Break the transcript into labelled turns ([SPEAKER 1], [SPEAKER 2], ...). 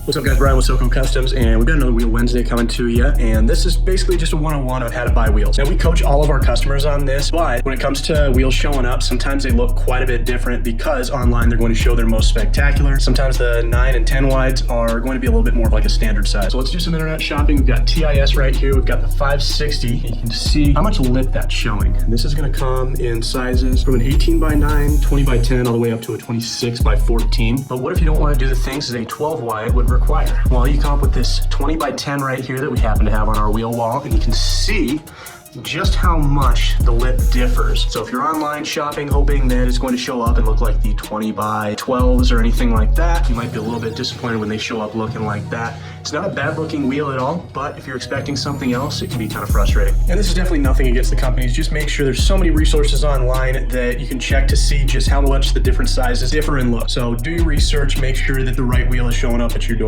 [SPEAKER 1] What's up guys, Brian with SoCo Customs, and we've got another Wheel Wednesday coming to you, and this is basically just a one-on-one on how to buy wheels. Now we coach all of our customers on this, but when it comes to wheels showing up, sometimes they look quite a bit different because online they're going to show their most spectacular. Sometimes the 9 and 10 wides are going to be a little bit more of like a standard size. So let's do some internet shopping. We've got TIS right here, we've got the 560, and you can see how much lip that's showing. And this is going to come in sizes from an 18 by 9, 20 by 10, all the way up to a 26 by 14. But what if you don't want to do the things that a 12 wide would require? Well, you come up with this 20 by 10 right here that we happen to have on our wheel wall, and you can see just how much the lip differs. So if you're online shopping hoping that it's going to show up and look like the 20 by 12s or anything like that, you might be a little bit disappointed when they show up looking like that. It's not a bad looking wheel at all, but if you're expecting something else, it can be kind of frustrating. And this is definitely nothing against the companies. Just make sure there's so many resources online that you can check to see just how much the different sizes differ in look. So do your research, make sure that the right wheel is showing up at your door.